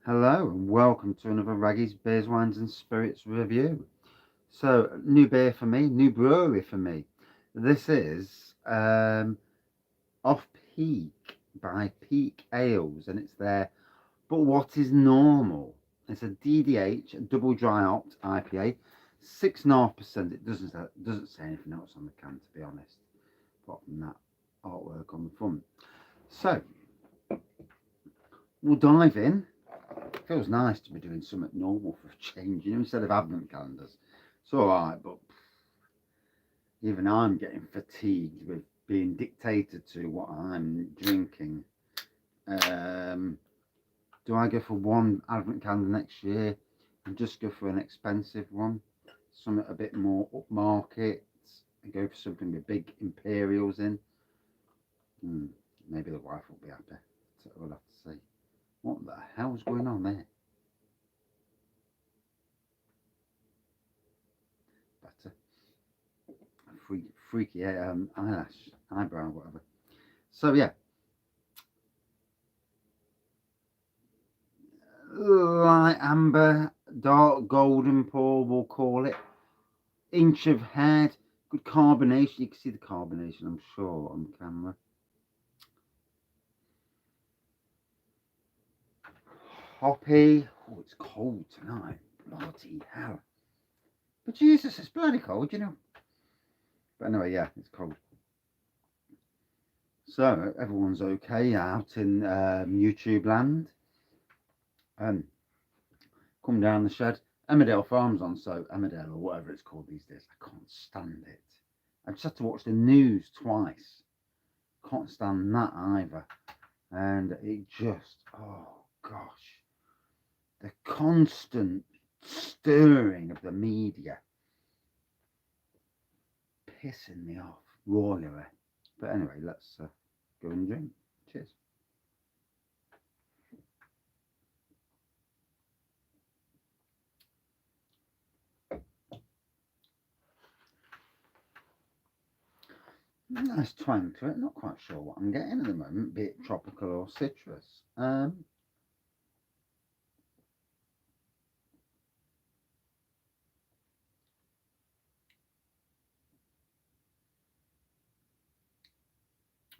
Hello and welcome to another Wraggys Beers, Wines and Spirits review. So, new beer for me, new brewery for me. This is Off Peak by Peak Ales, and it's their But What Is Normal. It's a DDH, double dry hopped IPA, 6.5%. It doesn't say anything else on the can, to be honest, apart from that artwork on the front. So, we'll dive in. It feels nice to be doing something normal for a change, instead of advent calendars. It's all right, but even I'm getting fatigued with being dictated to what I'm drinking. Do I go for one advent calendar next year and just go for an expensive one, something a bit more upmarket, and go for something with big imperials in? Maybe the wife will be happy. So we'll have to see. What the hell's going on there? Better. Freaky eyebrow, whatever. So yeah, light amber, dark golden pour, we'll call it. Inch of head, good carbonation. You can see the carbonation, I'm sure, on camera. Hoppy. Oh, it's cold tonight. Bloody hell. But Jesus, it's bloody cold. But anyway, yeah, it's cold. So everyone's okay out in YouTube land. Come down the shed. Emmerdale Farm's on, so Emmerdale or whatever it's called these days. I can't stand it. I just had to watch the news twice. Can't stand that either. And it just, oh gosh, the constant stirring of the media pissing me off royally. But anyway, let's go and drink. Cheers. Nice twang to it. Not quite sure what I'm getting at the moment, be it tropical or citrus.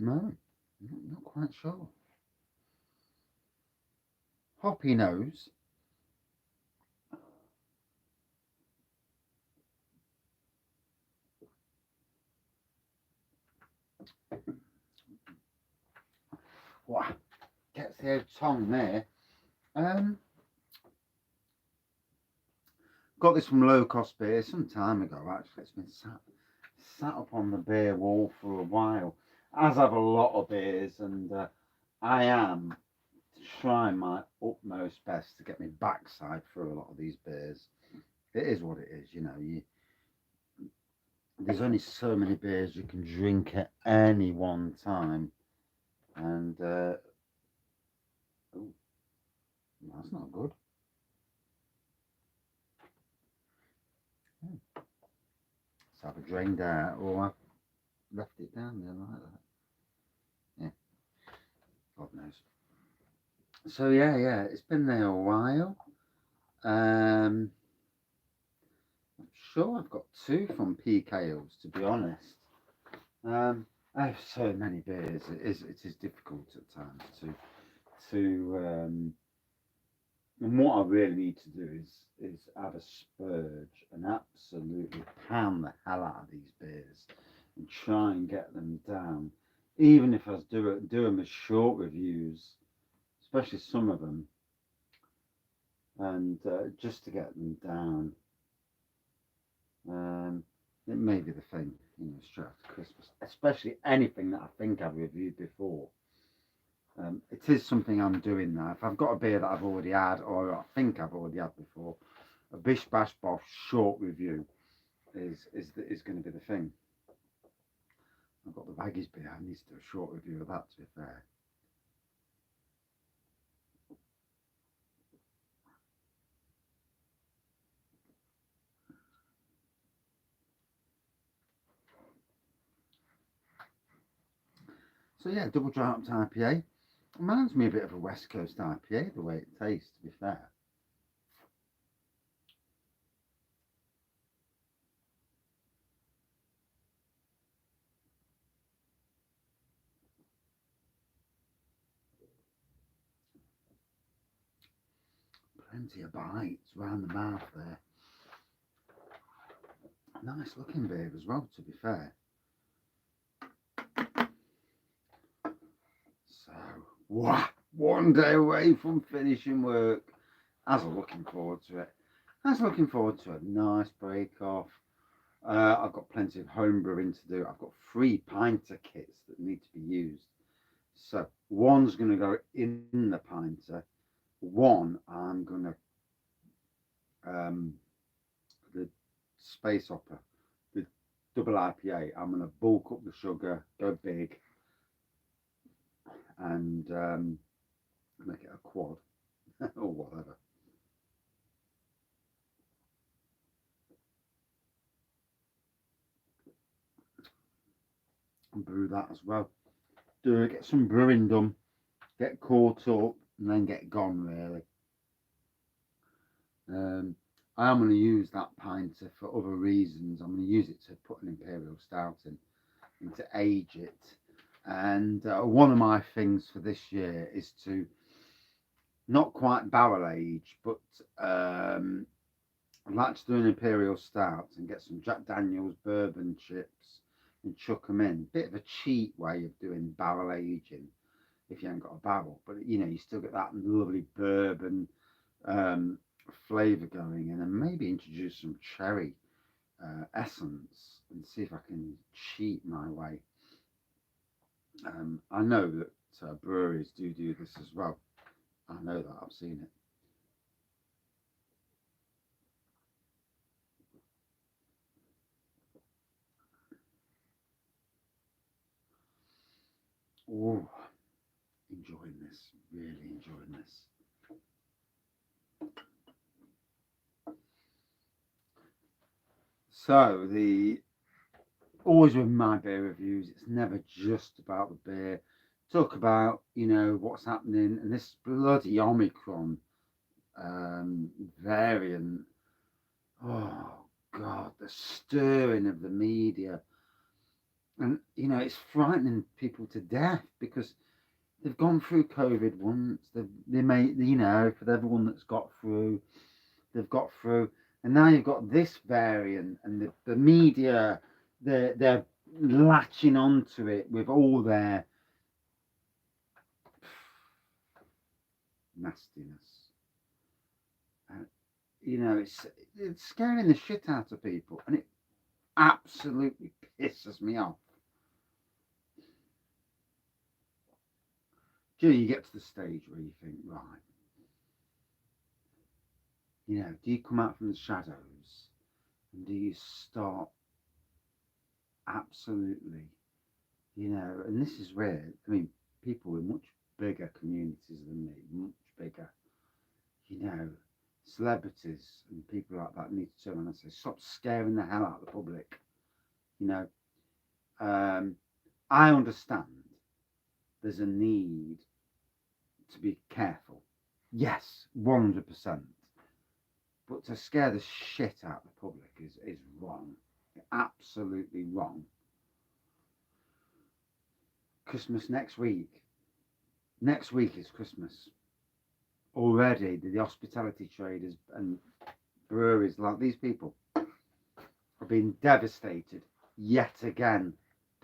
No, not quite sure. Hoppy nose. Wow, gets the tongue there. Got this from Low Cost Beer some time ago. Actually, it's been sat up on the beer wall for a while, as have a lot of beers, and I am trying my utmost best to get my backside through a lot of these beers. It is what it is, there's only so many beers you can drink at any one time, and ooh, that's not good. Let's have a drain there, or I've left it down there like that. Yeah, God knows. So yeah, it's been there a while. I'm sure I've got two from Peak Ales, to be honest. I have so many beers. It is difficult at times to and what I really need to do is have a spurge and absolutely pound the hell out of these beers and try and get them down. Even if I do them as short reviews, especially some of them, and just to get them down. It may be the thing, straight after Christmas, especially anything that I think I've reviewed before. It is something I'm doing now. If I've got a beer that I've already had, or I think I've already had before, a bish bash bosh short review is going to be the thing. I've got the Wraggys beer. I need to do a short review of that, to be fair. So yeah, double dry hopped IPA. Reminds me a bit of a West Coast IPA, the way it tastes, to be fair. Plenty of bites round the mouth there. Nice looking beer as well, to be fair. So, wow, one day away from finishing work. As I'm looking forward to it. As looking forward to a nice break off. I've got plenty of home brewing to do. I've got 3 pinter kits that need to be used. So one's going to go in the pinter. One I'm going to the space hopper, the double IPA. I'm going to bulk up the sugar, go big, and make it a quad or whatever. And brew that as well. Get some brewing done, get caught up, and then get gone really. I am going to use that pinter for other reasons. I'm going to use it to put an imperial stout in and to age it. And one of my things for this year is to not quite barrel age, but I'd like to do an imperial stout and get some Jack Daniels bourbon chips and chuck them in. Bit of a cheap way of doing barrel aging if you haven't got a barrel, but you know, you still get that lovely bourbon flavour going, and then maybe introduce some cherry essence and see if I can cheat my way. I know that breweries do this as well. I know that, I've seen it. Oh, enjoying this, really enjoying this. So the always with my beer reviews, it's never just about the beer. Talk about, you know, what's happening, and this bloody Omicron variant. Oh God, the stirring of the media, and you know, it's frightening people to death because they've gone through COVID once. They may, you know, for everyone that's got through, they've got through, and now you've got this variant, and the media, they're latching onto it with all their nastiness. You know, it's scaring the shit out of people, and it absolutely pisses me off. You get to the stage where you think, right, you know, do you come out from the shadows and do you start absolutely, you know, and this is where, I mean, people with much bigger communities than me, much bigger, you know, celebrities and people like that need to turn around and say, stop scaring the hell out of the public. You know, I understand there's a need to be careful. Yes, 100%. But to scare the shit out of the public is wrong. Absolutely wrong. Christmas next week. Next week is Christmas. Already, the hospitality traders and breweries, like these people, are being devastated yet again.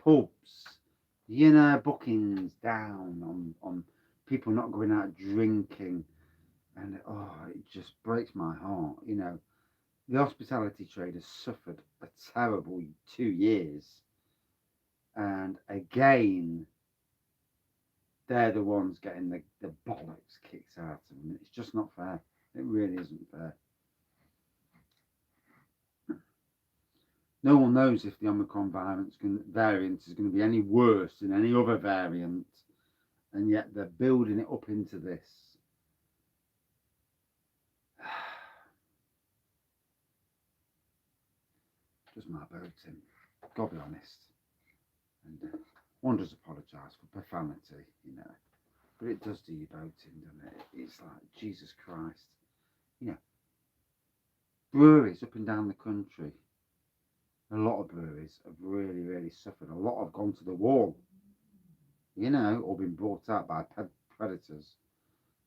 Pubs, you know, bookings down on people not going out drinking, and oh, it just breaks my heart. You know, the hospitality trade has suffered a terrible 2 years, and again, they're the ones getting the bollocks kicked out of them. It's just not fair. It really isn't fair. No one knows if the Omicron variant is going to be any worse than any other variant, and yet they're building it up into this. Just my boating, gotta be honest. And one does apologise for profanity, you know. but it does do your boating, doesn't it? It's like, Jesus Christ. You know, breweries up and down the country, a lot of breweries have really, really suffered. A lot have gone to the wall, you know, or been brought out by predators,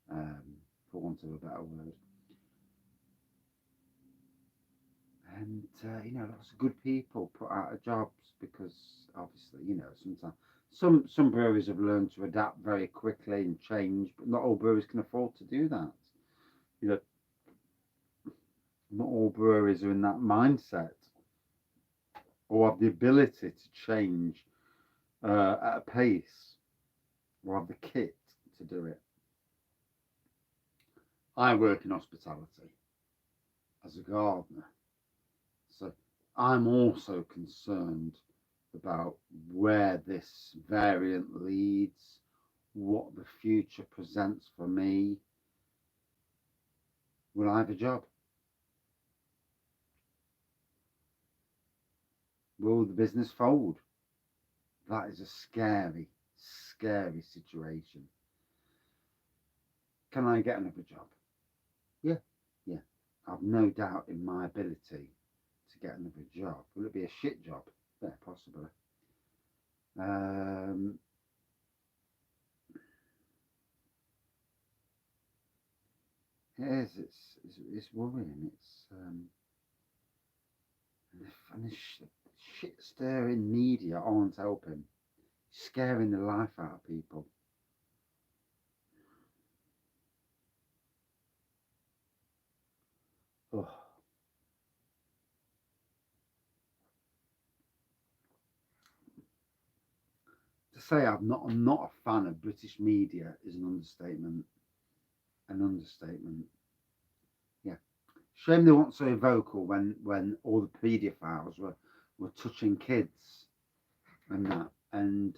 for want of a better word. And, you know, lots of good people put out of jobs because obviously, you know, sometimes some breweries have learned to adapt very quickly and change, but not all breweries can afford to do that. You know, not all breweries are in that mindset or have the ability to change at a pace or have the kit to do it. I work in hospitality as a gardener, so I'm also concerned about where this variant leads, what the future presents for me. Will I have a job? Will the business fold? That is a scary, scary situation. Can I get another job? Yeah, yeah. I've no doubt in my ability to get another job. Will it be a shit job? Yeah, possibly. It is. It's worrying. And the shit stirring media aren't helping. Scaring the life out of people. Oh. To say I'm not a fan of British media is an understatement. An understatement. Yeah. Shame they weren't so vocal when all the paedophiles were touching kids and that. And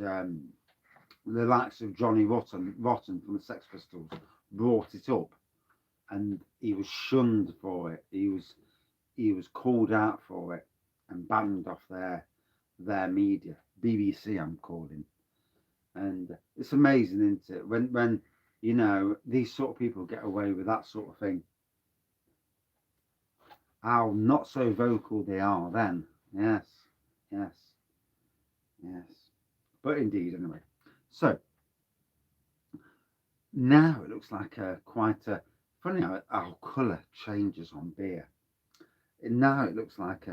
the likes of Johnny Rotten from the Sex Pistols brought it up, and he was shunned for it. He was called out for it and banned off their media. BBC, I'm calling. And it's amazing, isn't it? When you know these sort of people get away with that sort of thing, how not so vocal they are then. Yes, yes, yes. But indeed, anyway. So now it looks like quite a funny how colour changes on beer. Now it looks like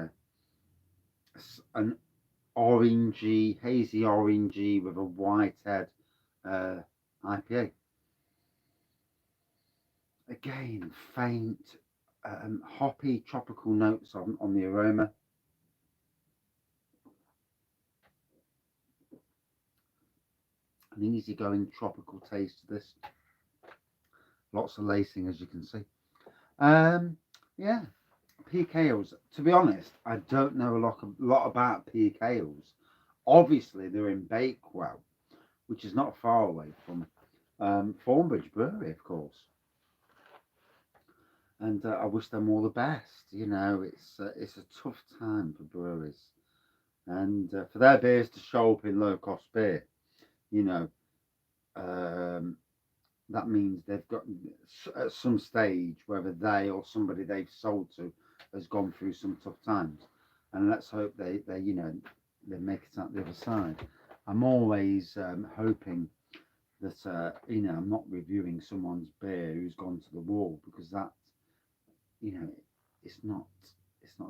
an orangey, hazy orangey with a white head IPA. Again, faint, hoppy, tropical notes on the aroma. An easygoing tropical taste to this. Lots of lacing, as you can see. Yeah, PKOs. To be honest, I don't know a lot about PKOs. Obviously, they're in Bakewell, which is not far away from Thornbridge Brewery, of course. And I wish them all the best. You know, it's a tough time for breweries, and for their beers to show up in low cost beer, you know, that means they've got at some stage, whether they or somebody they've sold to has gone through some tough times, and let's hope they you know they make it out the other side. I'm always hoping that you know I'm not reviewing someone's beer who's gone to the wall, because that, you know, it's not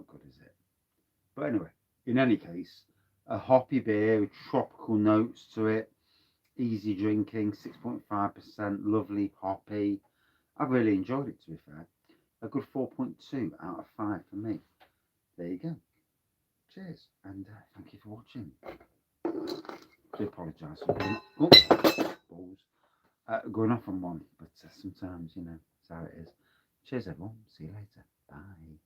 good, is it? But anyway, in any case, a hoppy beer with tropical notes to it, easy drinking, 6.5%, lovely hoppy. I really enjoyed it, to be fair. A good 4.2 out of 5 for me. There you go. Cheers, and thank you for watching. I do apologise for balls. Going off on one, but sometimes, you know, that's how it is. Cheers, everyone. See you later. Bye.